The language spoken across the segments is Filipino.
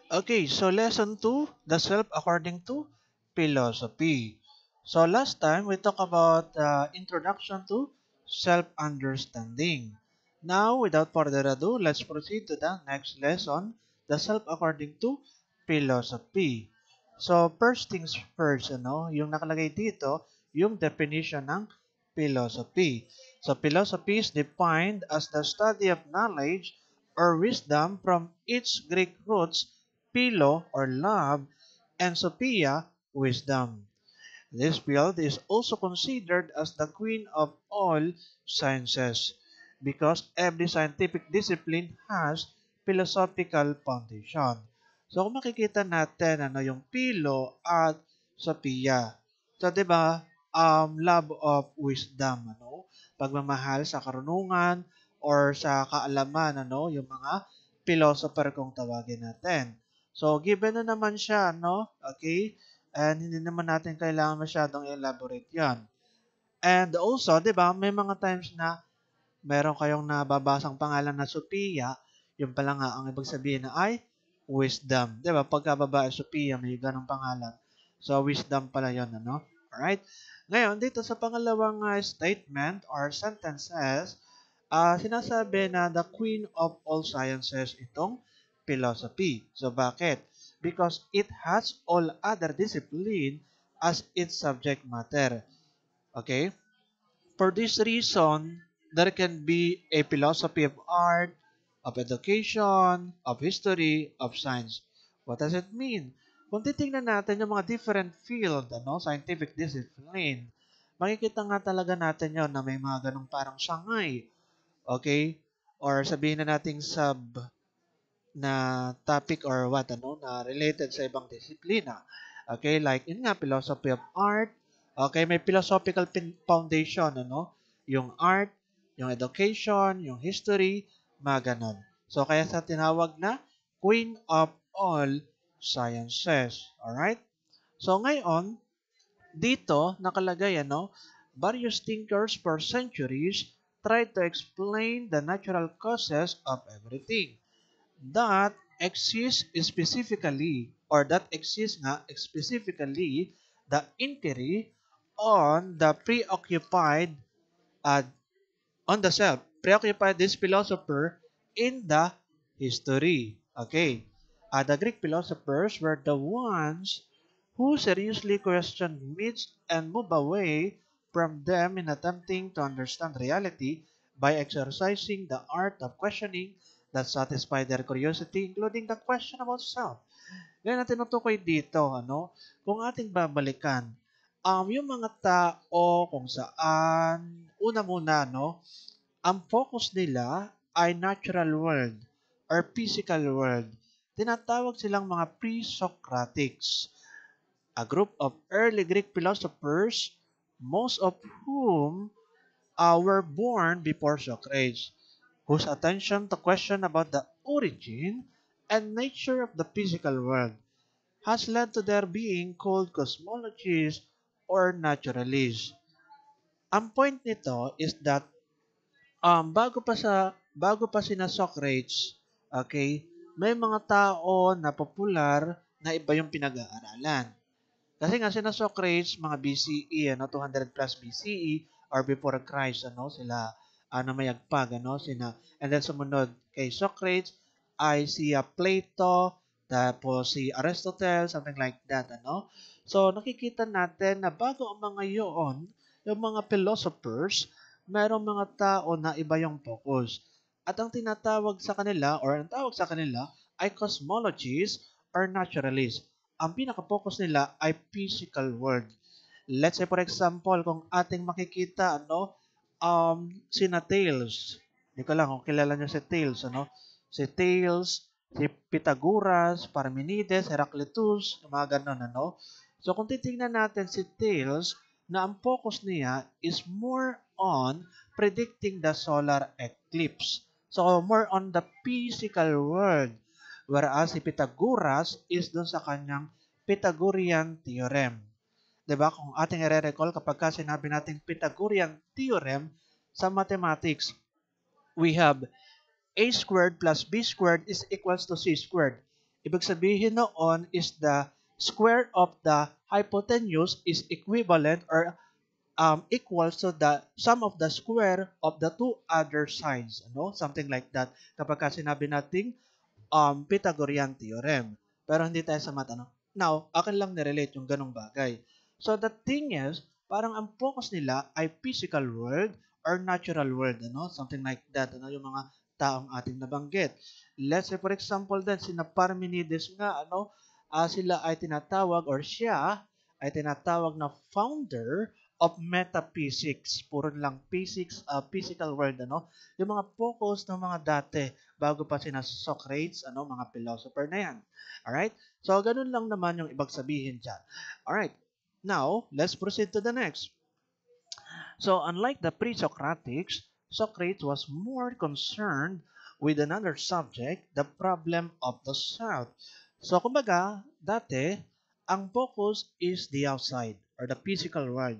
Okay, so lesson 2, the self according to philosophy. So last time we talked about introduction to self-understanding. Now, without further ado, let's proceed to the next lesson, the self according to philosophy. So first things first, yung nakalagay dito, yung definition ng philosophy. So philosophy is defined as the study of knowledge or wisdom from its Greek roots Philo or love, and Sophia, wisdom. This field is also considered as the queen of all sciences because every scientific discipline has philosophical foundation. So kung makikita natin yung Philo at Sophia. So 'di ba? Love of wisdom, pagmamahal sa karunungan or sa kaalaman, yung mga philosopher kung tawagin natin. So given na naman siya, okay? And hindi naman natin kailangan masyadong elaborate yan. And also, di ba, may mga times na meron kayong nababasang pangalan na Sophia, yung pala nga ang ibig sabihin na ay wisdom. Di ba? Pagka babae Sophia, may ganong pangalan. So, wisdom pala yun, Alright? Ngayon, dito sa pangalawang statement or sentences, sinasabi na the queen of all sciences itong philosophy. So bakit? Because it has all other discipline as its subject matter. Okay? For this reason, there can be a philosophy of art, of education, of history, of science. What does it mean? Kung titingnan natin yung mga different field, scientific discipline, makikita nga talaga natin yon na may mga ganong parang sangay. Okay? Or sabihin na nating sub na topic or what, na related sa ibang disiplina. Okay? Like, yun nga, philosophy of art. Okay? May philosophical foundation, Yung art, yung education, yung history, mga ganon. So, kaya sa tinawag na Queen of all sciences. Alright? So, ngayon, dito nakalagay various thinkers for centuries tried to explain the natural causes of everything that exists specifically or that exists nga specifically the inquiry on the preoccupied uh, on the self preoccupied this philosopher in the history. Okay. The Greek philosophers were the ones who seriously questioned myths and move away from them in attempting to understand reality by exercising the art of questioning that satisfied their curiosity, including the question about self. Ngayon, ang tinutukoy dito, kung ating babalikan, yung mga tao kung saan, una muna, ang focus nila ay natural world or physical world. Tinatawag silang mga pre-Socratics, a group of early Greek philosophers, most of whom were born before Socrates, whose attention to question about the origin and nature of the physical world has led to their being called cosmologists or naturalists. Ang point nito is that bago pa sina Socrates, okay, may mga tao na popular na iba yung pinag-aaralan. Kasi nga sina Socrates, mga BCE, 200 plus BCE or before Christ, sila namayagpag, and then sumunod kay Socrates ay si Plato, tapos si Aristotle, something like that, So nakikita natin na bago ang mga yon, yung mga philosophers, mayroong mga tao na iba yung focus. At ang tinatawag sa kanila or ang tawag sa kanila ay cosmologists or naturalists. Ang pinaka-focus nila ay physical world. Let's say for example, kung ating makikita, sina Thales. Hindi ko lang kung kilala niyo si Thales, Si Thales, si Pythagoras, Parmenides, Heraclitus, mga ganun, So kung titingnan natin si Thales, na ang focus niya is more on predicting the solar eclipse. So more on the physical world. Whereas si Pythagoras is dun sa kanyang Pythagorean theorem. 'Di ba? Kung ating i-recall kapag sinabi nating Pythagorean theorem sa mathematics, we have a squared plus b squared is equals to c squared. Ibig sabihin noon is the square of the hypotenuse is equivalent or equals to the sum of the square of the two other sides. Ano? Something like that. Kapag ka sinabi nating Pythagorean theorem. Pero hindi tayo sa math, ano? Now, akin lang nirelate yung ganong bagay. So, the thing is, parang ang focus nila ay physical world or natural world, ano? Something like that, ano? Yung mga taong ating nabanggit. Let's say, for example, then, sina Parmenides nga, ano? Sila ay tinatawag or siya ay tinatawag na founder of metaphysics. Puro lang physics, physical world, ano? Yung mga focus ng mga dati bago pa sina Socrates, ano, mga philosopher na yan. Alright? So, ganun lang naman yung ibig sabihin dyan. Alright. Now, let's proceed to the next. So, unlike the pre-Socratics, Socrates was more concerned with another subject, the problem of the self. So, kumbaga, dati, ang focus is the outside or the physical world.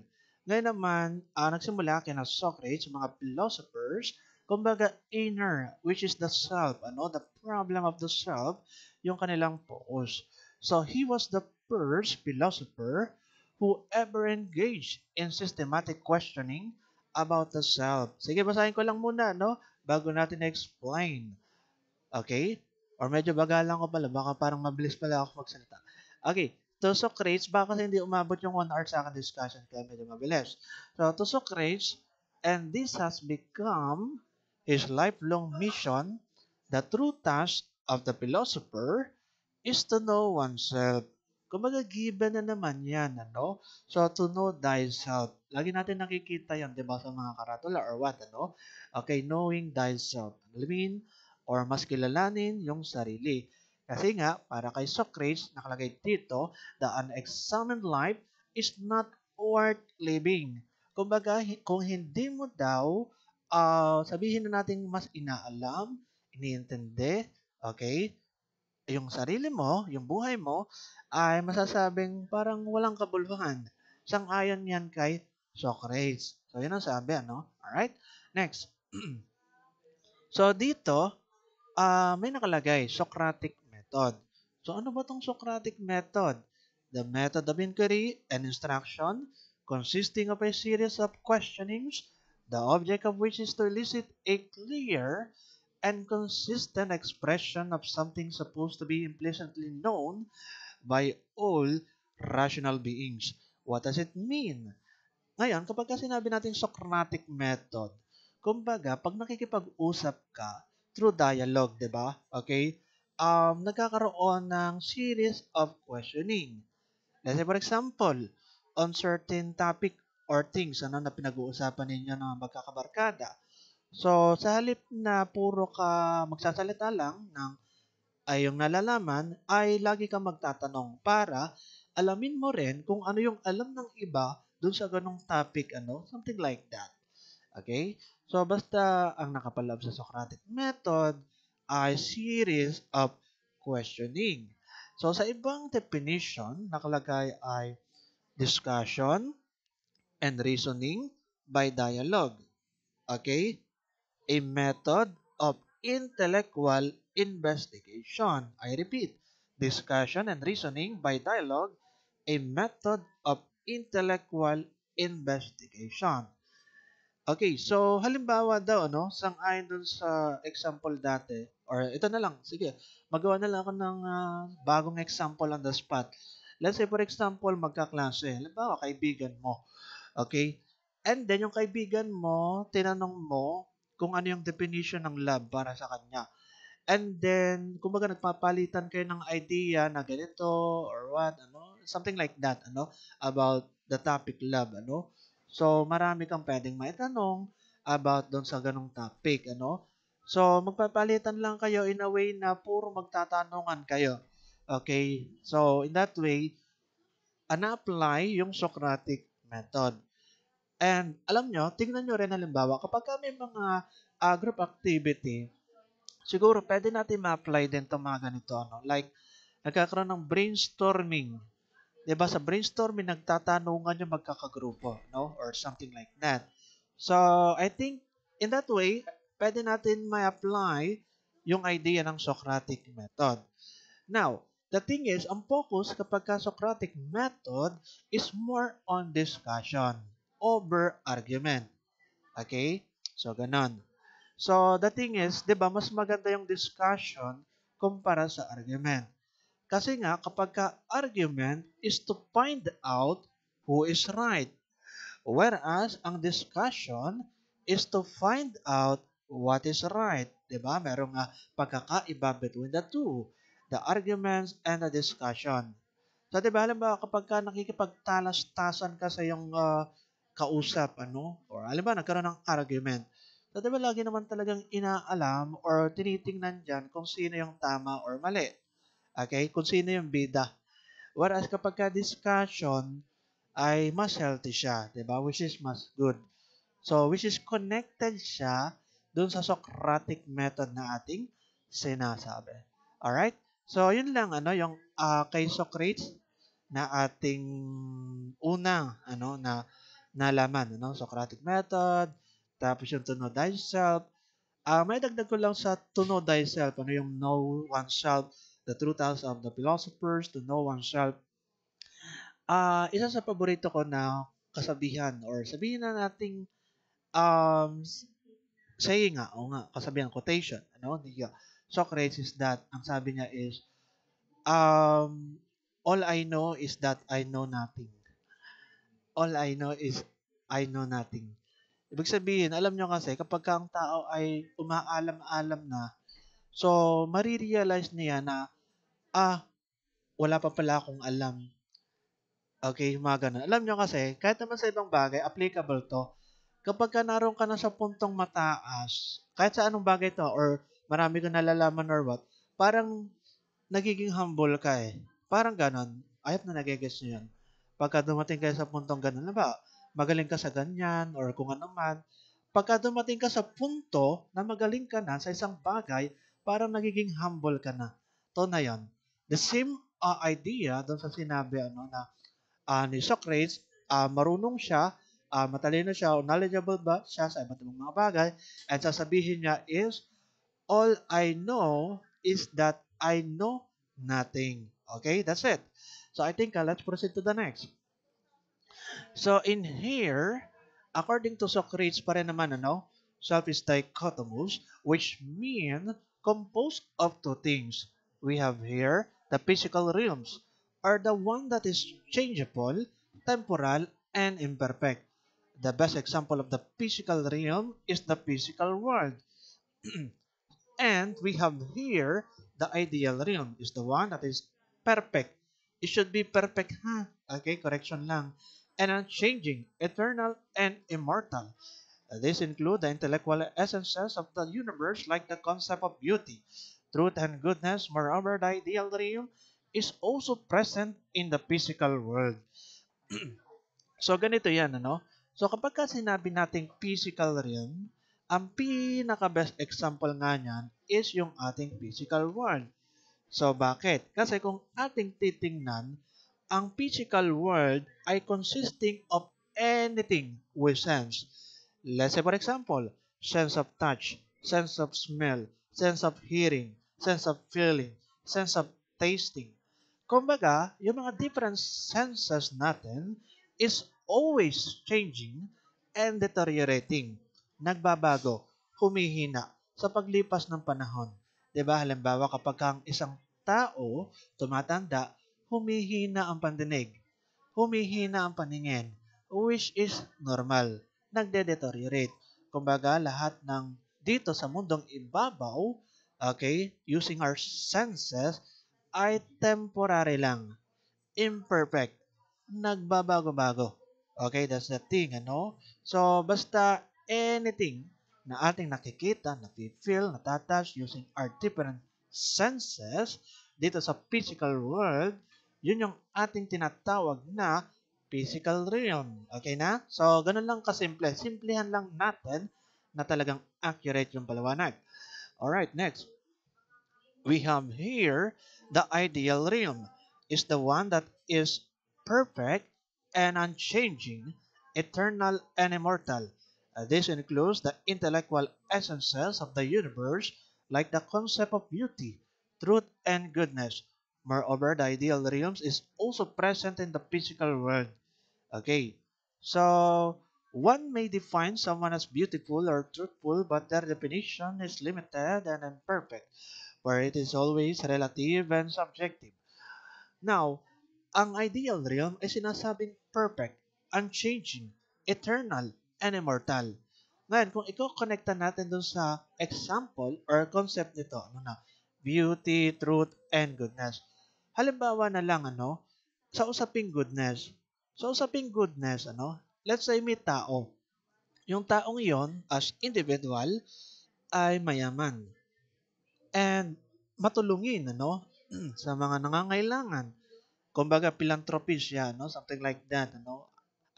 Ngayon naman, nagsimula kina Socrates, mga philosophers, kumbaga inner, which is the self, ano, the problem of the self, yung kanilang focus. So, he was the first philosopher who ever engaged in systematic questioning about the self. Sige, basahin ko lang muna, no? Bago natin explain. Okay? Or medyo bagalan ko pala. Baka parang mabilis pala ako magsalita. Okay. To Socrates, baka kasi hindi umabot yung 1 hour sa akin discussion kaya medyo mabilis. So, to Socrates, and this has become his lifelong mission, the true task of the philosopher is to know oneself. Kumbaga, given na naman yan, ano? So, to know thyself. Lagi natin nakikita yan, di ba, sa mga karatula or what, ano? Okay, knowing thyself. I mean, or mas kilalanin yung sarili. Kasi nga, para kay Socrates, nakalagay dito, the unexamined life is not worth living. Kumbaga, kung hindi mo daw, sabihin na natin mas inaalam, iniintindi, okay, yung sarili mo, yung buhay mo, ay masasabing parang walang kabuluhan. Sang-ayon yan kay Socrates. So, yun ang sabi, ano? Alright? Next. So, dito, may nakalagay, Socratic method. So, ano ba tong Socratic method? The method of inquiry and instruction consisting of a series of questionings, the object of which is to elicit a clear and consistent expression of something supposed to be implicitly known by all rational beings. What does it mean? Ngayon, kapag sinabi natin Socratic method, kumbaga, pag nakikipag-usap ka through dialogue, di ba? Okay? Nagkakaroon ng series of questioning. Let's say, for example, on certain topic or things ano na pinag-uusapan ninyo na magkakabarkada. So, sa halip na puro ka magsasalita lang ng ay yung nalalaman, ay lagi kang magtatanong para alamin mo rin kung ano yung alam ng iba dun sa ganong topic, ano? Something like that. Okay? So, basta ang nakapalab sa Socratic method ay series of questioning. So, sa ibang definition, nakalagay ay discussion and reasoning by dialogue. Okay? A method of intellectual investigation. I repeat, discussion and reasoning by dialogue, a method of intellectual investigation. Okay, so halimbawa daw, ano, sang-ayon dun sa example dati, or ito na lang, sige, magawa na lang ako ng bagong example on the spot. Let's say, for example, magkaklase. Halimbawa, kaibigan mo. Okay? And then, yung kaibigan mo, tinanong mo kung ano yung definition ng love para sa kanya. And then, kumbaga nagpapalitan kayo ng idea na ganito or what, ano, something like that, ano, about the topic love, ano. So, marami kang pwedeng maitanong about doon sa ganong topic, ano. So, magpapalitan lang kayo in a way na puro magtatanungan kayo. Okay? So, in that way, na-apply yung Socratic method. And alam nyo, tingnan nyo rin halimbawa, kapag may mga group activity, siguro pwede natin ma-apply din itong mga ganito. No? Like, nagkakaroon ng brainstorming. Diba sa brainstorming, nagtatanungan yung magkakagrupo, no? Or something like that. So, I think, in that way, pwede natin ma-apply yung idea ng Socratic method. Now, the thing is, ang focus kapag ka Socratic method is more on discussion over argument. Okay? So, ganon. So, the thing is, di ba, mas maganda yung discussion kumpara sa argument. Kasi nga, kapag ka argument is to find out who is right. Whereas, ang discussion is to find out what is right. Diba? Merong pagkakaiba between the two. The arguments and the discussion. So, diba, halimbawa, kapag ka nakikipagtalas-tasan ka sa iyong kausap, or halimbawa, nagkaroon ng argument. So, diba, lagi naman talagang inaalam or tinitingnan dyan kung sino yung tama or mali. Okay? Kung sino yung bida. Whereas kapag ka discussion, ay mas healthy siya, 'di ba? Which is mas good. So, which is connected siya dun sa Socratic method na ating sinasabi. Alright? So, yun lang, yung kay Socrates na ating unang, na nalaman, Socratic method, tapos yung to know thyself. May dagdag ko lang sa to know thyself, yung know oneself, the true thoughts of the philosophers, to know oneself. Isa sa paborito ko na kasabihan or sabihin na nating um, saying nga, o nga, kasabihan, quotation, ni Socrates is that, ang sabi niya is, all I know is that I know nothing. All I know is I know nothing. Ibig sabihin, alam nyo kasi, kapag ang tao ay umaalam-alam na, so, marirealize niya na, wala pa pala akong alam. Okay, mga ganun. Alam nyo kasi, kahit naman sa ibang bagay, applicable to. Kapag ka naroon ka na sa puntong mataas, kahit sa anong bagay to, or marami kang nalalaman or what, parang nagiging humble ka eh. Parang ganon. Ayop na nagigets nyo yun. Pagka dumating kayo sa puntong ganon, na ba, magaling ka sa ganyan, or kung ano man, pagka dumating ka sa punto na magaling ka na sa isang bagay, parang nagiging humble ka na. To na yon. The same idea doon sa sinabi na ni Socrates, marunong siya, matalino siya, o knowledgeable ba siya sa iba't ibang mga bagay, and sasabihin niya is, all I know is that I know nothing. Okay, that's it. So I think let's proceed to the next. So in here, according to Socrates pa rin naman, self is dichotomous, which mean composed of two things. We have here the physical realms, are the one that is changeable, temporal, and imperfect. The best example of the physical realm is the physical world. And we have here the ideal realm is the one that is perfect. It should be perfect, huh? Okay, correction lang. And unchanging, eternal, and immortal. These include the intellectual essences of the universe like the concept of beauty, truth, and goodness. Moreover, the ideal realm is also present in the physical world. So, ganito yan, So, kapag ka sinabi nating physical realm, ang pinaka-best example nga niyan is yung ating physical world. So, bakit? Kasi kung ating titingnan, ang physical world ay consisting of anything we sense. Let's say, for example, sense of touch, sense of smell, sense of hearing, sense of feeling, sense of tasting. Kumbaga, yung mga different senses natin is always changing and deteriorating. Nagbabago, humihina sa paglipas ng panahon. 'Di ba? Halimbawa, kapag ang isang tao tumatanda, humihina ang pandinig, humihina ang paningin, which is normal. Nagde-deteriorate. Kumbaga, lahat ng dito sa mundong ibabaw, okay, using our senses, ay temporary lang, imperfect, nagbabago-bago. Okay, that's the thing, So, basta anything na ating nakikita, nafe-feel, natatouch using our different senses dito sa physical world, yun yung ating tinatawag na physical realm. Okay na? So, ganun lang kasimple. Simplihan lang natin na talagang accurate yung paliwanag. Alright, next. We have here the ideal realm is the one that is perfect and unchanging, eternal and immortal. This includes the intellectual essences of the universe like the concept of beauty, truth, and goodness. Moreover, the ideal realms is also present in the physical world. Okay, so one may define someone as beautiful or truthful, but their definition is limited and imperfect, where it is always relative and subjective. Now, ang ideal realm ay sinasabing perfect, unchanging, eternal, and immortal. Ngayon, kung i-connecta natin dun sa example or concept nito, ano na, beauty, truth, and goodness. Halimbawa na lang, sa usaping goodness. Sa usaping goodness, let's say may tao. Yung taong yon as individual ay mayaman and matulungin, sa mga nangangailangan. Kumbaga, philanthropist siya, no? Something like that,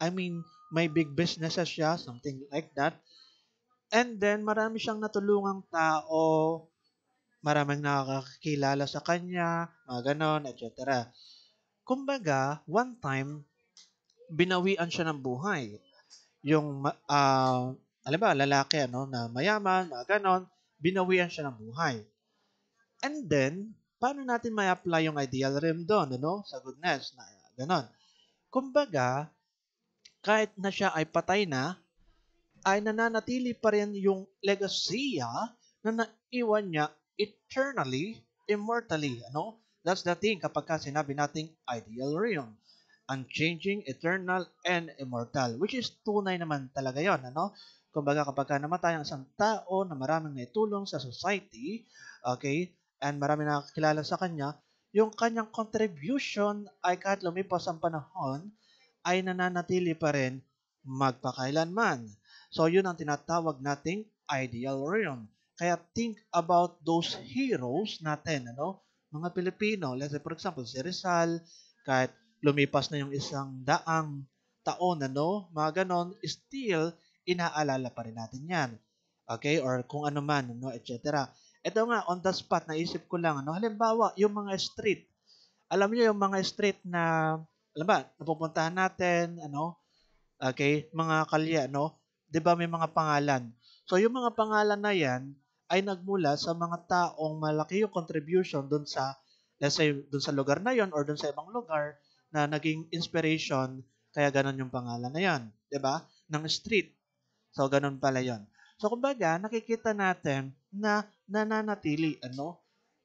I mean, may big businesses siya, something like that. And then, marami siyang natulungang tao, maraming nakakakilala sa kanya, mga ganon, etc. Kumbaga, one time, binawian siya ng buhay. Yung, alam ba, lalaki, na mayaman, mga ganon, binawian siya ng buhay. And then, paano natin may apply yung ideal realm doon, sa goodness, na ganon. Kumbaga, kahit na siya ay patay na, ay nananatili pa rin yung legasiya na naiwan niya eternally, immortally. That's the thing kapag ka sinabi nating ideal realm. Unchanging, eternal, and immortal. Which is tunay naman talaga yon, Kumbaga kapag ka namatay ang isang tao na maraming naitulong sa society, okay, and maraming nakakilala sa kanya, yung kanyang contribution ay kahit lumipas ang panahon, ay nananatili pa rin magpakailanman. So, yun ang tinatawag nating ideal realm. Kaya think about those heroes natin, Mga Pilipino. Let's say, for example, si Rizal, kahit lumipas na yung isang daang taon, Mga ganon, still, inaalala pa rin natin yan. Okay? Or kung ano man, etc. Ito nga, on the spot, naisip ko lang, halimbawa, yung mga street. Alam niyo yung mga street na, alam ba, napupuntahan natin, okay, mga kalye, 'di ba may mga pangalan. So yung mga pangalan na 'yan ay nagmula sa mga taong malaki yung contribution doon sa, let's say, doon sa lugar na 'yon or doon sa ibang lugar na naging inspiration kaya ganun yung pangalan na 'yon, 'di ba? Ng street. So ganun pala 'yon. So kumbaga, nakikita natin na nananatili,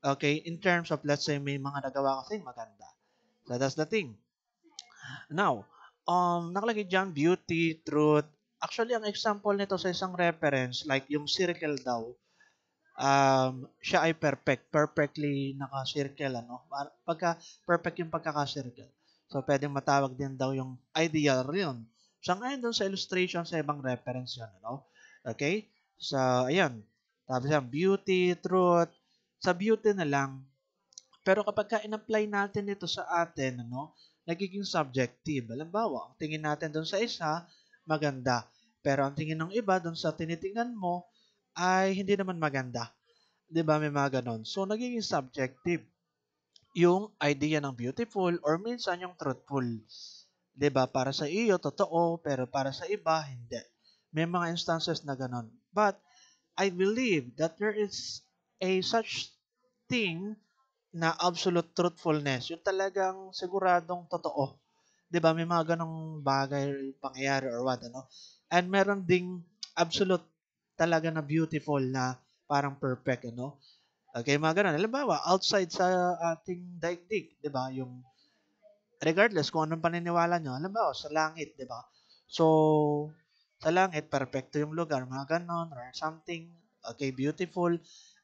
okay, in terms of, let's say, may mga nagawa kasing maganda. So that's the thing. Now, nakalagay diyan beauty, truth. Actually, ang example nito sa isang reference, like yung circle daw, siya ay perfect. Perfectly naka-circle, Pagka perfect yung pagkaka-circle. So, pwedeng matawag din daw yung ideal realm. So, ngayon doon sa illustration sa ibang reference yun, Okay? So, ayan. Tapos yan, beauty, truth. Sa beauty na lang, pero kapag ka in-apply natin ito sa atin, nagiging subjective. Halimbawa, ang tingin natin doon sa isa, maganda. Pero ang tingin ng iba doon sa tinitingnan mo ay hindi naman maganda. 'Di ba? May mga ganon. So, nagiging subjective yung idea ng beautiful or minsan yung truthful. 'Di ba? Para sa iyo, totoo, pero para sa iba, hindi. May mga instances na ganon. But, I believe that there is a such thing na absolute truthfulness, yung talagang siguradong totoo. 'Di ba? May mga ganong bagay, pangyayari or what, And meron ding absolute talaga na beautiful na parang perfect, Okay, mga ganon. Halimbawa, outside sa ating daigdig, 'di ba? Yung regardless kung anong paniniwala nyo, halimbawa sa langit, 'di ba? So, sa langit, perfecto yung lugar, mga ganon, or something, okay, beautiful.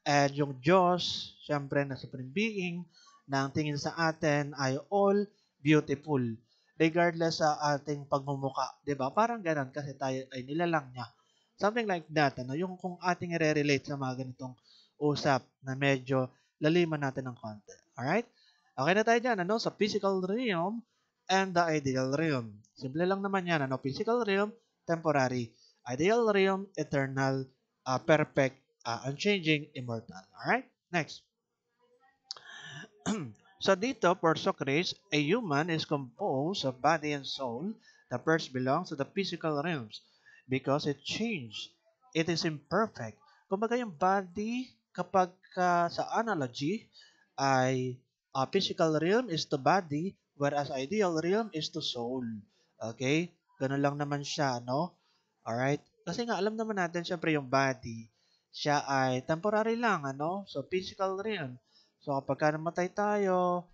And yung Diyos, syempre na supreme being, na ang tingin sa atin ay all beautiful. Regardless sa ating pagmumuka, di ba? Parang ganon kasi tayo ay nilalang niya. Something like that, yung kung ating i-relate sa mga ganitong usap na medyo laliman natin ng konti. Alright? Okay na tayo dyan, sa physical realm and the ideal realm. Simple lang naman yan, physical realm, temporary. Ideal realm, eternal, perfect, unchanging, immortal. Alright? Next. So dito, for Socrates, a human is composed of body and soul. The first belongs to the physical realms because it changed. It is imperfect. Kumbaga yung body, kapag sa analogy, ay Physical realm is to body, whereas ideal realm is to soul. Okay? Ganun lang naman siya, no? Alright? Kasi nga, alam naman natin, syempre, yung body, siya ay temporary lang, ano? So, physical realm. So, kapag ka namatay tayo,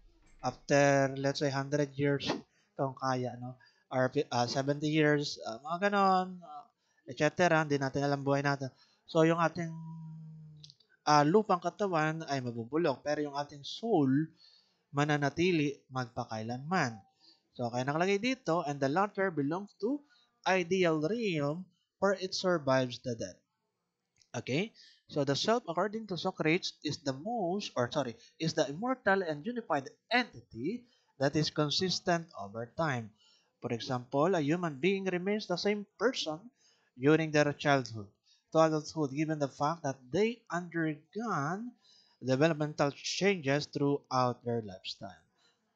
after, let's say, 100 years, kung kaya, no? Or 70 years, mga ganon, etc. Hindi natin alam buhay natin. So, yung ating lupang katawan ay mabubulok, pero yung ating soul, mananatili magpakailanman. So, kaya nakalagay dito, and the latter belongs to ideal realm for it survives the death. Okay? So, the self, according to Socrates, is the most, or sorry, is the immortal and unified entity that is consistent over time. For example, a human being remains the same person during their childhood to adulthood, given the fact that they undergone developmental changes throughout their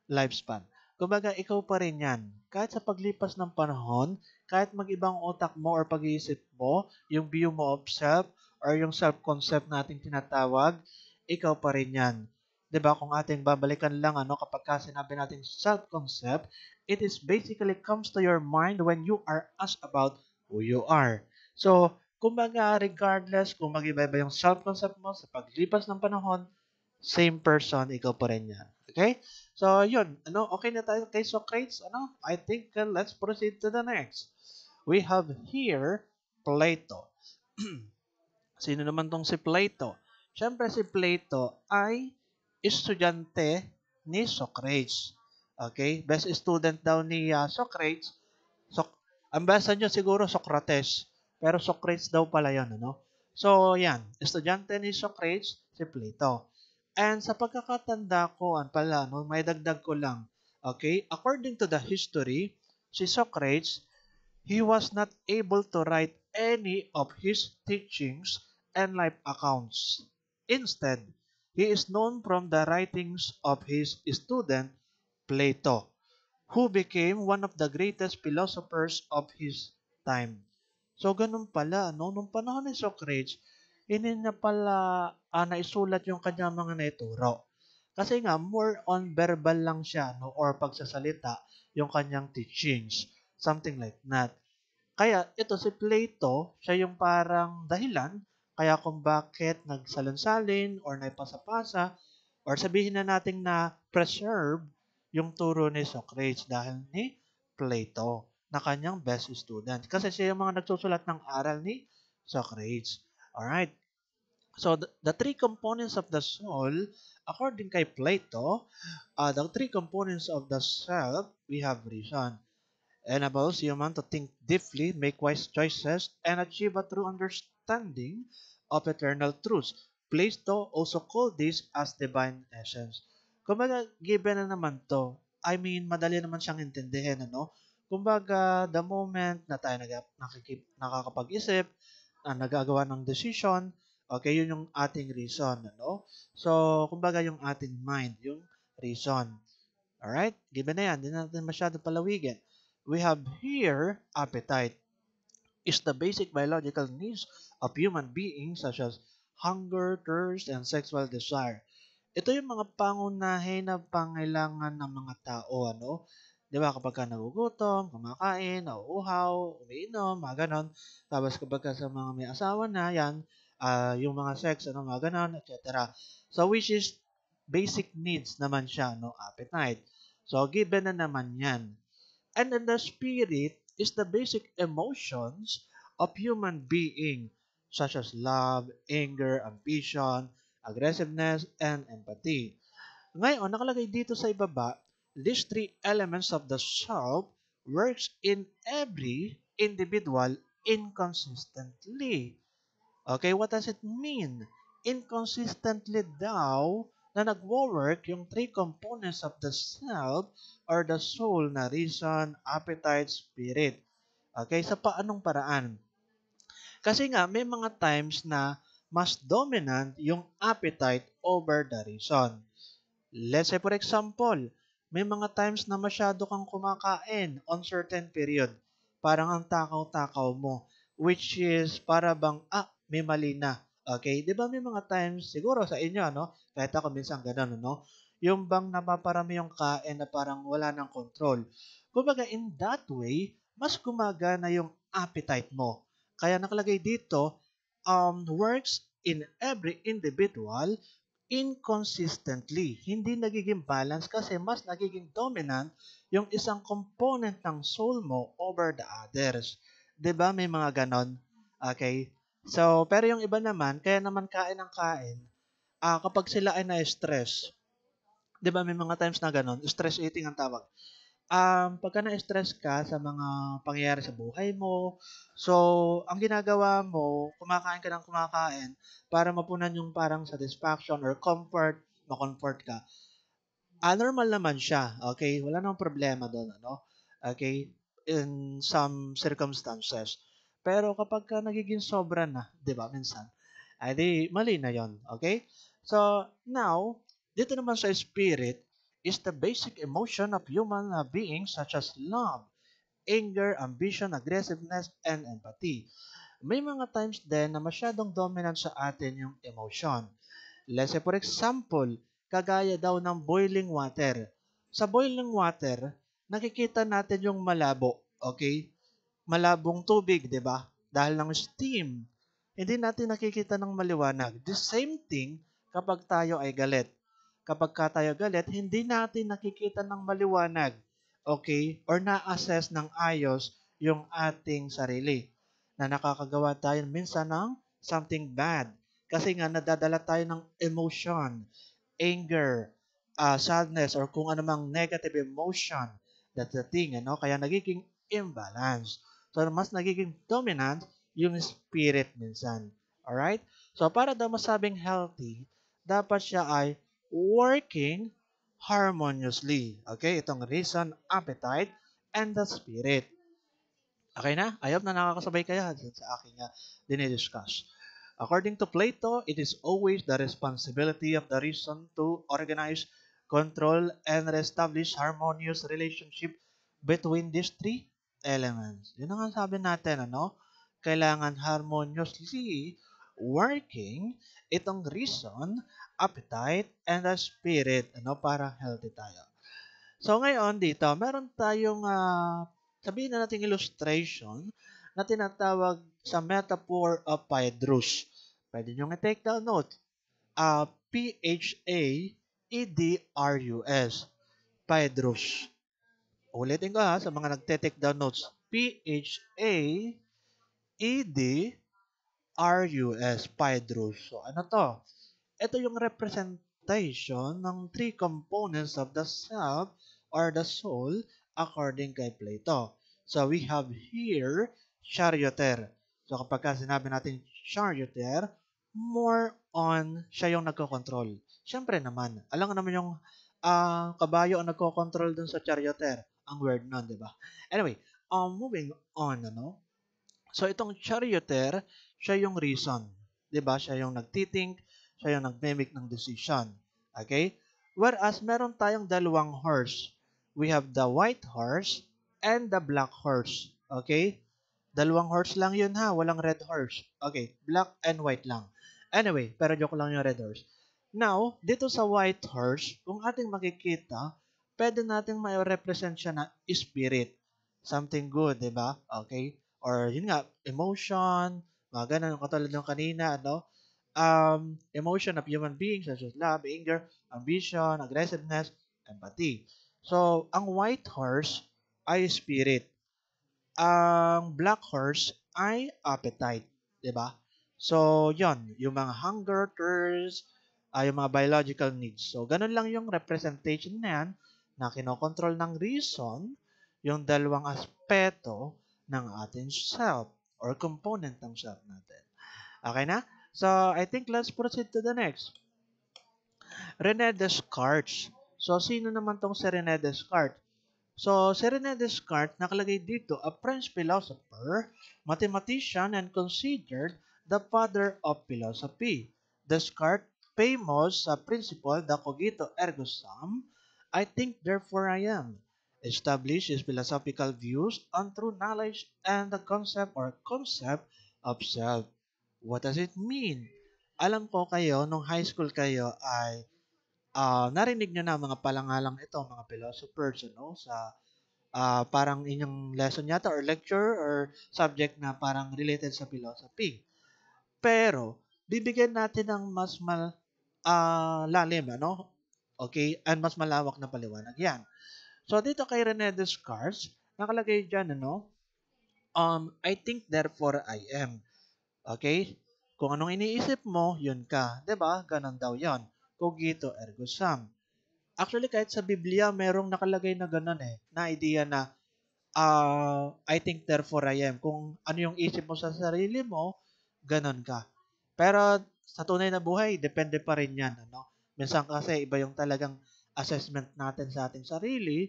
lifespan. Kumbaga, ikaw pa rin yan. Kahit sa paglipas ng panahon, kahit mag-ibang utak mo or pag-iisip mo, yung view mo of self or yung self-concept nating tinatawag, ikaw pa rin yan. 'Di ba? Kung ating babalikan lang ano kapag ka sinabi natin self-concept, it is basically comes to your mind when you are asked about who you are. So, kumbaga regardless kung mag-iba-iba yung self-concept mo sa paglipas ng panahon, same person, ikaw pa rin yan. Okay? So, yun. Ano, okay na tayo kay Socrates? Ano? I think let's proceed to the next. We have here Plato. Sino naman tong si Plato? Siyempre si Plato ay estudyante ni Socrates. Okay? Best student daw ni Socrates. So, ang basa nyo siguro Socrates. Pero Socrates daw pala yun. Ano? So, yan. Estudyante ni Socrates, si Plato. And sa pagkakatanda ko, pala, no, may dagdag ko lang. Okay? According to the history, si Socrates, he was not able to write any of his teachings and life accounts. Instead, he is known from the writings of his student, Plato, who became one of the greatest philosophers of his time. So, ganun pala, no? Nung panahon ni Socrates, hindi niya pala naisulat yung kanyang mga naituro. Kasi nga, more on verbal lang siya, no? Or pagsasalita, yung kanyang teachings. Something like that. Kaya ito si Plato, siya yung parang dahilan kaya kung bakit nagsalin-salin or naipasa-pasa or sabihin na natin na preserve yung turo ni Socrates dahil ni Plato na kanyang best student. Kasi siya yung mga nagsusulat ng aral ni Socrates. Alright. So the three components of the soul, according kay Plato, the three components of the self, we have reason, enables human to think deeply, make wise choices, and achieve a true understanding of eternal truths. Plato also called this as divine essence. Kumbaga, given na naman to. I mean, madali naman siyang intindihin, ano? Kumbaga, the moment na tayo nakakapag-isip, nagagawa ng decision, okay, yun yung ating reason, ano? So, kumbaga, yung ating mind, yung reason. Alright? Given na yan, hindi natin masyado palawigin. We have here appetite is the basic biological needs of human beings such as hunger, thirst, and sexual desire. Ito yung mga pangunahin na pangailangan ng mga tao, ano? Di ba, kapag ka nagugutom, kumakain, nauuhaw, umiinom, mga ganon. Tapos kapag ka sa mga may asawa na, yan, yung mga sex, ano, mga ganon, etc. So, which is basic needs naman siya, no? Appetite. So, given na naman yan. And then the spirit is the basic emotions of human being, such as love, anger, ambition, aggressiveness, and empathy. Ngayon, nakalagay dito sa ibaba, these three elements of the self works in every individual inconsistently. Okay, what does it mean? Inconsistently daw na nagwo-work yung three components of the self or the soul na reason, appetite, spirit. Okay, sa paanong paraan? Kasi nga, may mga times na mas dominant yung appetite over the reason. Let's say for example, may mga times na masyado kang kumakain on certain period. Parang ang takaw-takaw mo. Which is para bang, may mali na. Okay? Di ba may mga times, siguro sa inyo, no? Kahit ako minsan ganun, no? Yung bang napaparami yung kain na parang wala ng control. Kumbaga, in that way, mas gumagana yung appetite mo. Kaya nakalagay dito, works in every individual inconsistently. Hindi nagiging balance kasi mas nagiging dominant yung isang component ng soul mo over the others. 'Di ba may mga ganon? Okay? So, pero yung iba naman, kaya naman kain ng kain, kapag sila ay na-stress, 'di ba may mga times na ganon, stress eating ang tawag. Pagka na-stress ka sa mga pangyayari sa buhay mo, so, ang ginagawa mo, kumakain ka ng kumakain para mapunan yung parang satisfaction or comfort, ma-comfort ka. Normal naman siya, okay? Wala namang problema doon, ano? Okay? In some circumstances. Pero kapag ka nagiging sobra na, 'di ba, minsan, ay di mali na 'yon, okay? So, now, dito naman sa spirit is the basic emotion of human beings such as love, anger, ambition, aggressiveness, and empathy. May mga times din na masyadong dominant sa atin yung emotion. Let's say for example, kagaya daw ng boiling water. Sa boiling water, nakikita natin yung malabo, okay? Malabong tubig, 'di ba? Dahil ng steam. Hindi natin nakikita ng maliwanag. The same thing kapag tayo ay galit. Kapag ka tayo galit, hindi natin nakikita ng maliwanag, okay? Or na-assess ng ayos yung ating sarili. Na nakakagawa tayo minsan ng something bad. Kasi nga nadadala tayo ng emotion, anger, sadness, or kung anumang negative emotion. That's the thing, ano? Kaya nagiging imbalance. So, mas nagiging dominant yung spirit minsan. Alright? So, para daw masabing healthy, dapat siya ay working harmoniously. Okay? Itong reason, appetite, and the spirit. Okay na? I hope na nakakasabay kayo sa aking dinidiscuss. According to Plato, it is always the responsibility of the reason to organize, control, and establish harmonious relationship between these three elements. Yun ang sabi natin, ano? Kailangan harmoniously working itong reason, appetite, and the spirit, ano, para healthy tayo. So ngayon dito, meron tayong sabihin na nating illustration na tinatawag sa metaphor of Phaedrus. Pwede nyo i-take down note. Phaedrus. Phaedrus. Ulitin ko sa mga nagte-take down notes. Phaedrus. Phaedrus. So ano to? Ito yung representation ng three components of the self or the soul according kay Plato. So we have here charioteer. So kapag sinabi natin charioteer, more on siya yung nagkocontrol. Siyempre naman, alam nga naman yung kabayo ang nagkocontrol dun sa charioteer. Ang word nun, di ba? Anyway, moving on, ano? So itong charioteer, siya yung reason. 'Di ba? Siya yung nagtithink, siya yung nagme-make ng decision. Okay? Whereas meron tayong dalawang horse. We have the white horse and the black horse. Okay? Dalawang horse lang yun ha, walang red horse. Okay, black and white lang. Anyway, pero joke lang yung red horse. Now, dito sa white horse, kung ating makikita, pwede nating may-represent siya na spirit. Something good, di ba? Okay? Or yun nga, emotion, mga ganun, katulad ng kanina, ano? Emotion of human beings such as love, anger, ambition, aggressiveness, empathy. So, ang white horse ay spirit. Ang black horse ay appetite, 'di ba? So, 'yon, yung mga hunger, thirst, yung mga biological needs. So, ganun lang yung representation na yan na kinokontrol ng reason yung dalawang aspeto ng ating self or component ng self natin. Okay na? So, I think let's proceed to the next. René Descartes. So, sino naman tong si René Descartes? So, si René Descartes, nakalagay dito, a French philosopher, mathematician, and considered the father of philosophy. Descartes' famous principle, the cogito ergo sum, I think therefore I am, established his philosophical views on true knowledge and the concept of self. What does it mean? Alam ko kayo, nung high school kayo ay narinig nyo na mga palangalang ito, mga philosophers, sa parang inyong lesson yata or lecture or subject na parang related sa philosophy. Pero, bibigyan natin ng mas lalim, Okay? And mas malawak na paliwanag yan. So, dito kay Rene Descartes, nakalagay dyan, I think, therefore I am. Okay? Kung anong iniisip mo, yun ka. 'Di ba? Ganon daw yon. Cogito ergo sum. Actually, kahit sa Biblia, merong nakalagay na ganon na idea na I think therefore I am. Kung ano yung isip mo sa sarili mo, ganon ka. Pero sa tunay na buhay, depende pa rin yan. Minsan kasi iba yung talagang assessment natin sa ating sarili,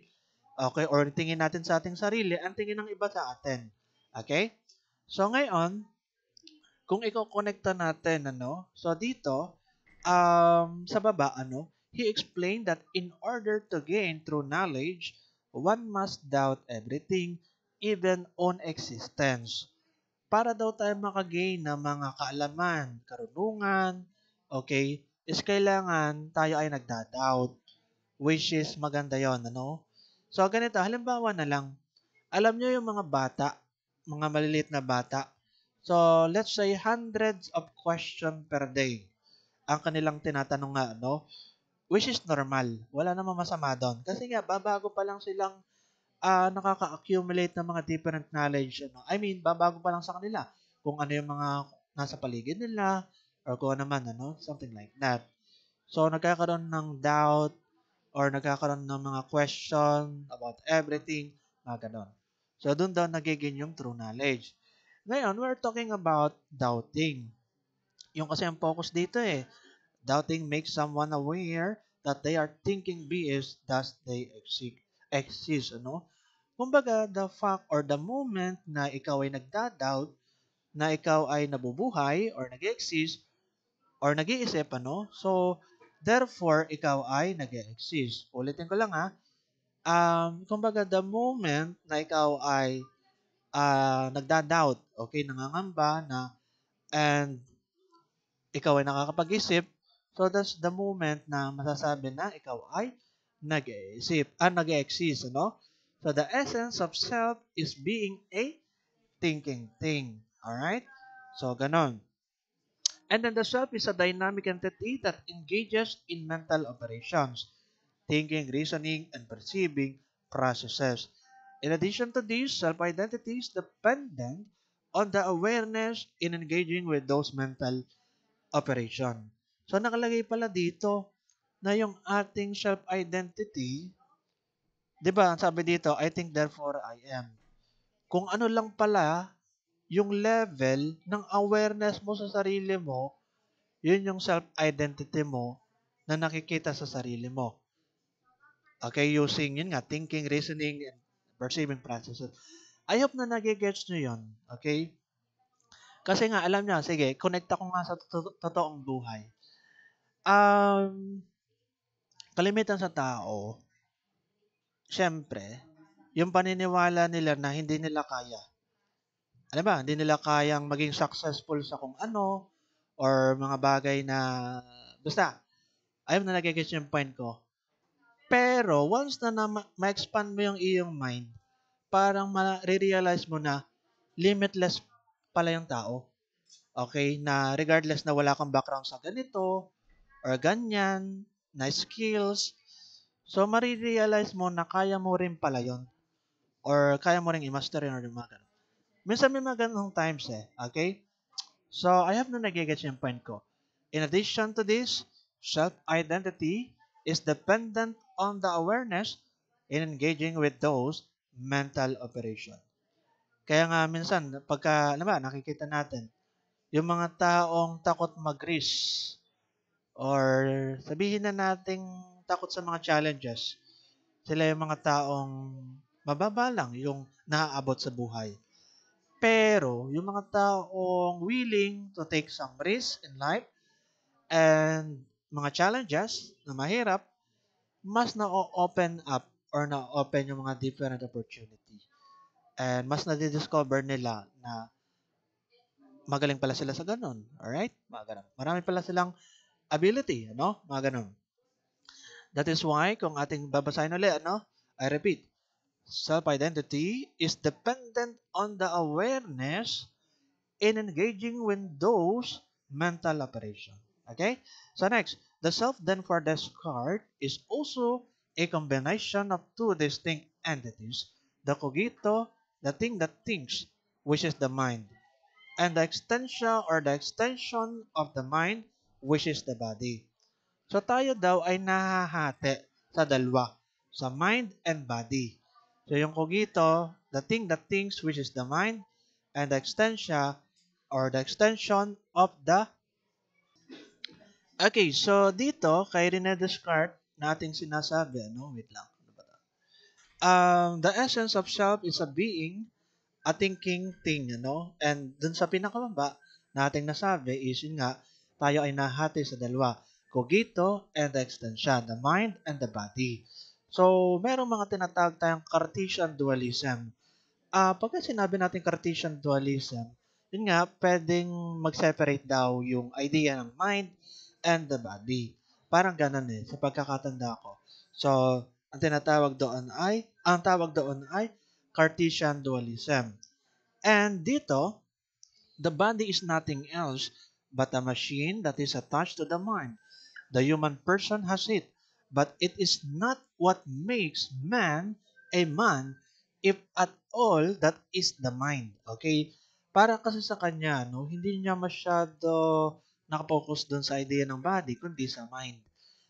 okay, or tingin natin sa ating sarili, ang tingin ng iba sa atin. Okay? So ngayon, kung iko-connecta natin, so dito, sa baba, he explained that in order to gain true knowledge, one must doubt everything, even own existence. Para daw tayo makagain ng mga kaalaman, karunungan, okay, is kailangan tayo ay nagda-doubt, which is maganda yon, So, ganito, halimbawa na lang, alam nyo yung mga bata, mga maliliit na bata. So, let's say hundreds of question per day ang kanilang tinatanong nga, which is normal. Wala namang masama doon. Kasi nga, babago pa lang silang nakaka-accumulate ng mga different knowledge. I mean, babago pa lang sa kanila kung ano yung mga nasa paligid nila or kung ano man, something like that. So, nagkakaroon ng doubt or nagkakaroon ng mga question about everything, mga ganon. So, doon daw nagiging yung true knowledge. Ngayon, we're talking about doubting. Yung kasi ang focus dito doubting makes someone aware that they are thinking BS, thus they exist, Kumbaga, the fact or the moment na ikaw ay nagda-doubt, na ikaw ay nabubuhay or nag-exist or nag-iisip, So, therefore, ikaw ay nag-exist. Ulitin ko lang kumbaga, the moment na ikaw ay nagda-doubt, okay, nangangamba na, and ikaw ay nakakapag-isip, so that's the moment na masasabi na ikaw ay nag-iisip, nag-exist, So the essence of self is being a thinking thing. Alright? So, ganon. And then the self is a dynamic entity that engages in mental operations, thinking, reasoning, and perceiving processes. In addition to these, self-identity is dependent on the awareness in engaging with those mental operation. So, nakalagay pala dito na yung ating self-identity, di ba, sabi dito, I think therefore I am. Kung ano lang pala yung level ng awareness mo sa sarili mo, yun yung self-identity mo na nakikita sa sarili mo. Okay, using yun nga, thinking, reasoning, and perceiving processes. I hope na nagigets nyo yun. Okay? Kasi nga, alam niya, sige, connect ako nga sa totoong buhay. Kalimitan sa tao, syempre, yung paniniwala nila na hindi nila kaya. Alam ba, hindi nila kayang maging successful sa kung ano, or mga bagay na, basta, ayun na nagigets yung point ko. Pero, once na ma-expand mo yung iyong mind, parang ma-realize mo na limitless pala yung tao. Okay? Na regardless na wala kang background sa ganito or ganyan, na skills, so marirealize mo na kaya mo rin pala yon or kaya mo rin i-master yun or yung mga ganun. Minsan may mga ganung times Okay? So, I have na nagigets yung point ko. In addition to this, self-identity is dependent on the awareness in engaging with those mental operation. Kaya nga minsan, pagka, alam ba, nakikita natin, yung mga taong takot mag-risk or sabihin na nating takot sa mga challenges, sila yung mga taong mababa lang yung naaabot sa buhay. Pero, yung mga taong willing to take some risk in life and mga challenges na mahirap, mas na-open up or na-open yung mga different opportunity. And mas na-discover nila na magaling pala sila sa ganun. Alright? Mga ganun. Marami pala silang ability, Mga ganun. That is why, kung ating babasahin ulit, I repeat, self-identity is dependent on the awareness in engaging with those mental operation. Okay? So next, the self then for Descartes is also a combination of two distinct entities, the cogito, the thing that thinks, which is the mind, and the extension of the mind, which is the body. So tayo daw ay nahahati sa dalawa, sa mind and body. So yung cogito, the thing that thinks, which is the mind, and the extension or the extension of the... Okay, so dito kay Rene Descartes nating sinasabi, wait lang. Ano ba to? The essence of self is a being, a thinking thing, And dun sa pinakababa nating nasabi is yun nga, tayo ay nahati sa dalawa. Cogito and the extension, the mind and the body. So, merong mga tinatawag tayong Cartesian dualism. Pagka sinabi natin Cartesian dualism, yun nga, pwedeng mag-separate daw yung idea ng mind and the body. Parang ganun sa pagkakatanda ko. So, ang tawag doon ay Cartesian dualism. And dito, the body is nothing else but a machine that is attached to the mind. The human person has it, but it is not what makes man a man, if at all that is the mind. Okay? Para kasi sa kanya, hindi niya masyado nakapokus doon sa idea ng body, kundi sa mind.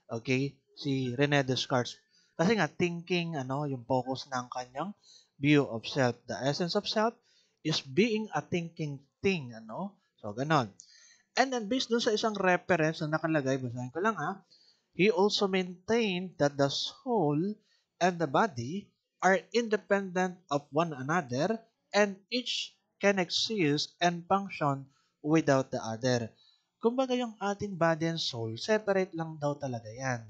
Okay? Si Rene Descartes. Kasi nga, thinking, yung focus ng kanyang view of self. The essence of self is being a thinking thing, So, ganon. And then, based dun sa isang reference na nakalagay, basahin ko lang he also maintained that the soul and the body are independent of one another and each can exist and function without the other. Kumbaga yung ating body and soul, separate lang daw talaga yan,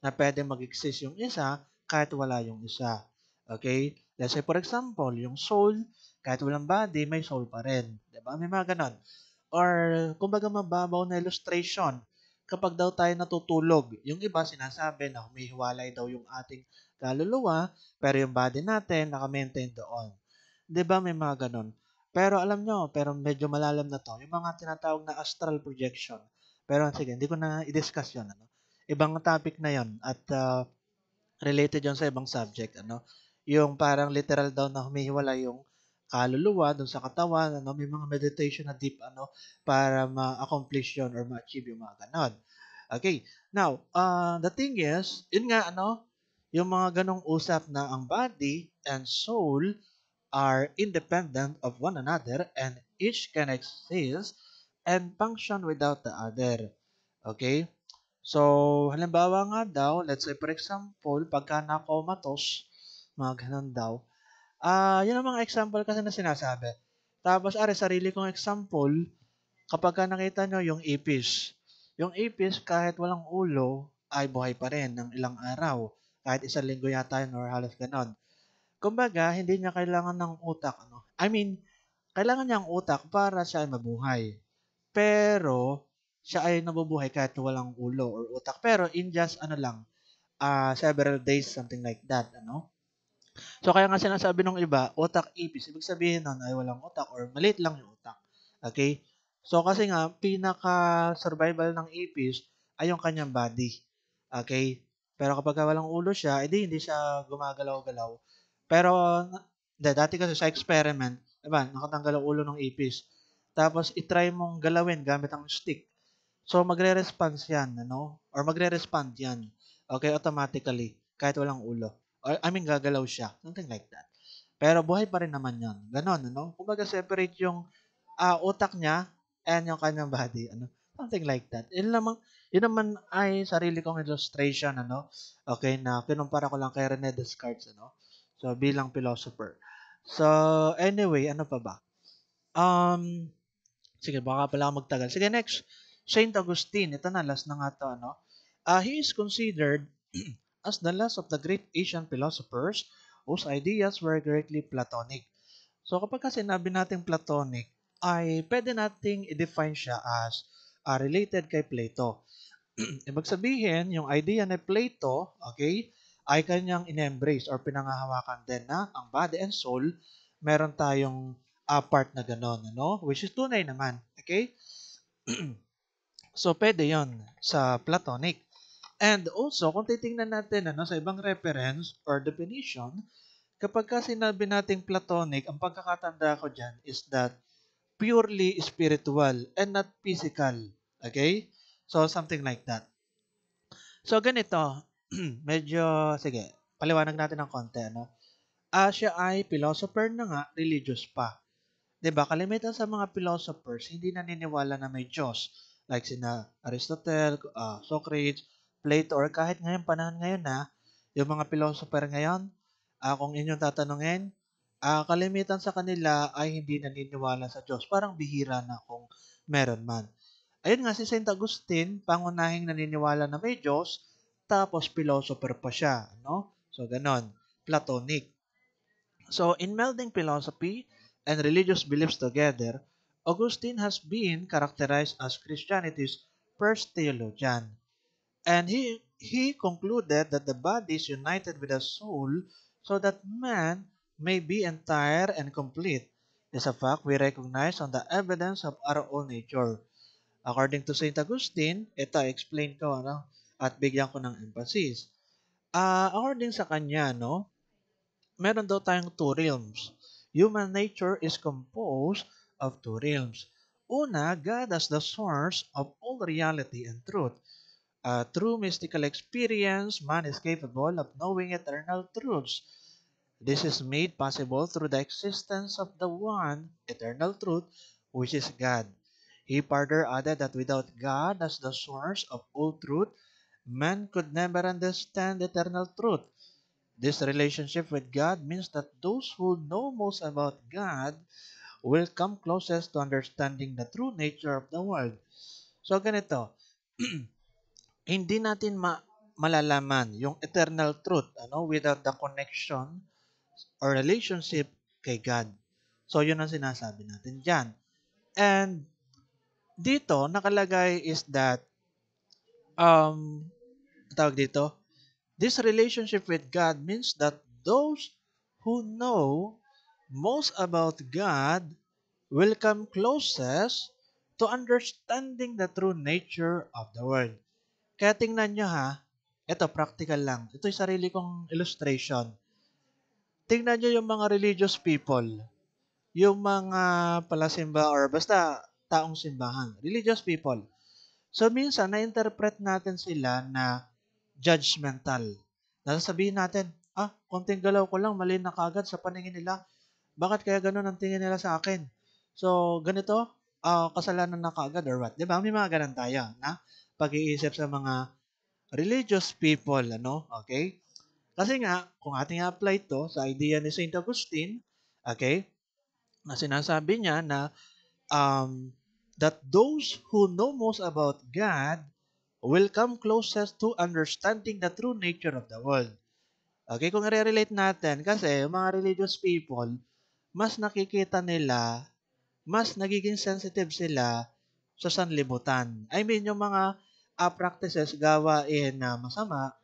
Na pwede mag-exist yung isa kahit wala yung isa. Okay? Let's say for example, yung soul, kahit walang body, may soul pa rin. Diba? May mga ganon. Or kumbaga mababaw na illustration, kapag daw tayo natutulog, yung iba sinasabi na humihiwalay daw yung ating kaluluwa, pero yung body natin naka-maintain doon. 'Di ba may mga ganon? Pero alam nyo, pero medyo malalim na to, yung mga tinatawag na astral projection. Pero sige, hindi ko na i-discuss yun. Ibang topic na yon at related yon sa ibang subject. Yung parang literal daw na humihiwalay yung kaluluwa dun sa katawan, may mga meditation na deep, para ma-accomplish yun or ma-achieve yung mga ganon. Okay. Now, the thing is, yun nga, yung mga ganong usap na ang body and soul are independent of one another and each can exist and function without the other. Okay? So, halimbawa nga daw, let's say for example, pagka na-comatose, mga ganun daw, yun ang mga example kasi na sinasabi. Tapos, sarili kong example, kapag ka nakita nyo yung ipis. Yung ipis, kahit walang ulo, ay buhay pa rin ng ilang araw. Kahit isang linggo yata yun or halos ganon. Kumbaga, hindi niya kailangan ng utak. I mean, kailangan niya ang utak para siya ay mabuhay. Pero, siya ay nabubuhay kahit walang ulo or utak. Pero, in just, several days, something like that, So, kaya nga sinasabi ng iba, utak ipis. Ibig sabihin nun ay walang utak or maliit lang yung utak. Okay? So, kasi nga, pinaka-survival ng ipis ay yung kanyang body. Okay? Pero kapag walang ulo siya, hindi siya gumagalaw-galaw. Pero, dati kasi sa experiment, diba, nakatanggal ang ulo ng ipis. Tapos, itry mong galawin gamit ang stick. So, magre-response yan, Or magre-respond yan. Okay, automatically. Kahit walang ulo. Or, gagalaw siya. Something like that. Pero buhay pa rin naman yan. Ganon, Kumbaga, separate yung utak niya and yung kanyang body, Something like that. Yun naman ay sarili kong illustration, Okay, na kinumpara ko lang kay Rene Descartes, So, bilang philosopher. So, anyway, ano pa ba? Sige, baka pala ako magtagal. Sige, next. Saint Augustine. Ito na, last na nga to, he is considered as the last of the great Asian philosophers whose ideas were greatly Platonic. So, kapag kasi sinabi natin Platonic, ay pwede nating i-define siya as related kay Plato. Ibig sabihin, yung idea ni Plato, okay, ay kanyang in-embrace or pinangahawakan din na ang body and soul, meron tayong part na gano'n, ano? Which is tunay naman, okay? So, pwede yon sa Platonic. And also, kung titingnan natin ano, sa ibang reference or definition, kapag ka sinabi nating Platonic, ang pagkakatanda ko dyan is that purely spiritual and not physical. Okay? So, something like that. So, ganito. Medyo, sige, paliwanag natin ng konti. Ano? Siya ay philosopher na nga, religious pa. 'Di ba? Kalimitan sa mga philosophers, hindi naniniwala na may Diyos. Like sina Aristotle, Socrates, Plato, or kahit ngayon, panahon ngayon na, yung mga philosopher ngayon, kung inyong tatanungin, kalimitan sa kanila ay hindi naniniwala sa Diyos. Parang bihira na kung meron man. Ayun nga, si Saint Augustine, pangunahing naniniwala na may Diyos, tapos philosopher pa siya. No? So, ganon. Platonic. So, in melding philosophy and religious beliefs together, Augustine has been characterized as Christianity's first theologian. And he concluded that the body is united with the soul so that man may be entire and complete. It's a fact we recognize on the evidence of our own nature. According to St. Augustine, ito explain ko ano, at bigyan ko ng emphasis. According sa kanya, no, meron daw tayong two realms. Human nature is composed of two realms. Una, God as the source of all reality and truth. Through mystical experience, man is capable of knowing eternal truths. This is made possible through the existence of the one eternal truth, which is God. He further added that without God as the source of all truth, man could never understand eternal truth. This relationship with God means that those who know most about God will come closest to understanding the true nature of the world. So ganito, hindi natin malalaman yung eternal truth without the connection or relationship kay God. So yun ang sinasabi natin dyan. And dito, nakalagay is that, um, tawag dito, this relationship with God means that those who know most about God will come closest to understanding the true nature of the world. Kaya tingnan nyo ha, ito practical lang. Ito yung sarili kong illustration. Tingnan nyo yung mga religious people, yung mga palasimba or basta taong simbahan, religious people. So minsan, na-interpret natin sila na judgmental. Nasasabihin natin, konting galaw ko lang, mali na kagad sa paningin nila. Bakit kaya ganun ang tingin nila sa akin? So, ganito, kasalanan na kaagad or what? Di ba? May mga ganun tayo na pag-iisip sa mga religious people, ano? Okay? Kasi nga, kung ating apply to sa idea ni Saint Augustine, okay, na sinasabi niya na that those who know most about God will come closest to understanding the true nature of the world. Okay, kung i-relate natin, kasi mga religious people, mas nakikita nila, mas nagiging sensitive sila sa sanlibutan. I mean, yung mga practices, gawain na masama,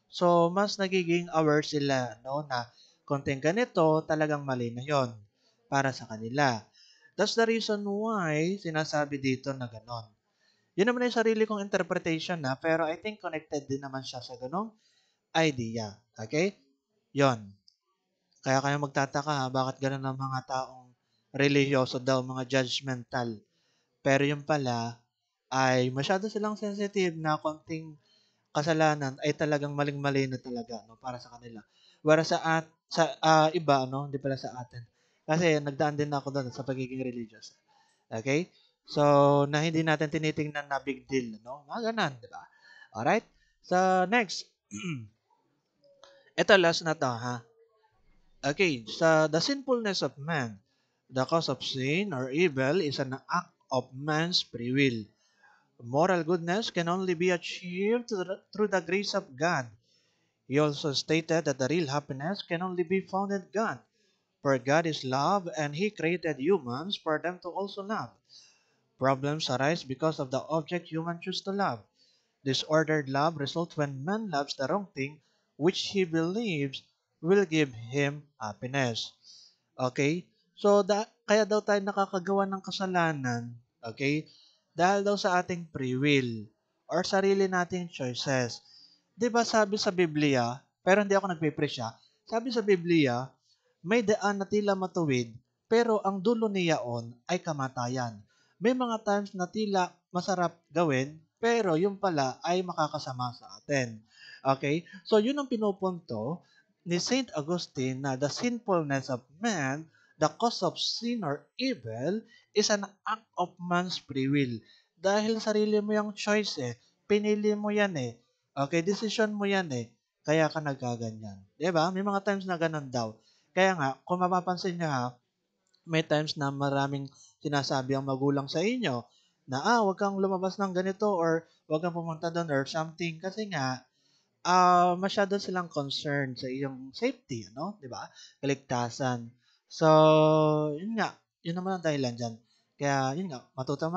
so mas nagiging aware sila, na konting ganito, talagang mali na yon para sa kanila. That's the reason why sinasabi dito na ganon. Yun naman yung sarili kong interpretation na, pero I think connected din naman siya sa ganong idea. Okay? Yon. Kaya kayo magtataka bakit ganun ang mga taong religyoso daw, mga judgmental. Pero yung pala, ay masyado silang sensitive na konting kasalanan ay talagang maling-mali na talaga para sa kanila. Whereas sa iba, hindi pala sa atin. Kasi nagdaan din ako doon sa pagiging religious. Okay? So, na hindi natin tinitingnan na big deal, Mga ganun, di ba? Alright? So, next. Ito, last na to, ha? Okay, sa the sinfulness of man, the cause of sin or evil is an act of man's free will. Moral goodness can only be achieved through the grace of God. He also stated that the real happiness can only be found in God. For God is love and He created humans for them to also love. Problems arise because of the object humans choose to love. Disordered love results when man loves the wrong thing, which he believes will give him happiness. Okay? So, kaya daw tayo nakakagawa ng kasalanan, okay? Dahil daw sa ating free will or sarili nating choices. 'Di ba sabi sa Biblia, pero hindi ako nagpe-preach ha. Sabi sa Biblia, may daan na tila matuwid, pero ang dulo niyaon ay kamatayan. May mga times na tila masarap gawin, pero yung pala ay makakasama sa atin. Okay? So, yun ang pinupunto ni Saint Augustine na the sinfulness of man, the cause of sin or evil, is an act of man's free will. Dahil sarili mo yung choice eh. Pinili mo yan eh. Okay, decision mo yan eh. Kaya ka nagaganyan. 'Di ba? May mga times na ganun daw. Kaya nga, kung mapapansin niyo ha, may times na maraming sinasabi ang magulang sa inyo na, wag kang lumabas ng ganito or wag kang pumunta doon or something kasi nga, masyado silang concerned sa iyong safety, ano, 'di ba? Kaligtasan. So, yun nga, yun naman ang dahilan diyan. Kaya, yun nga, matuto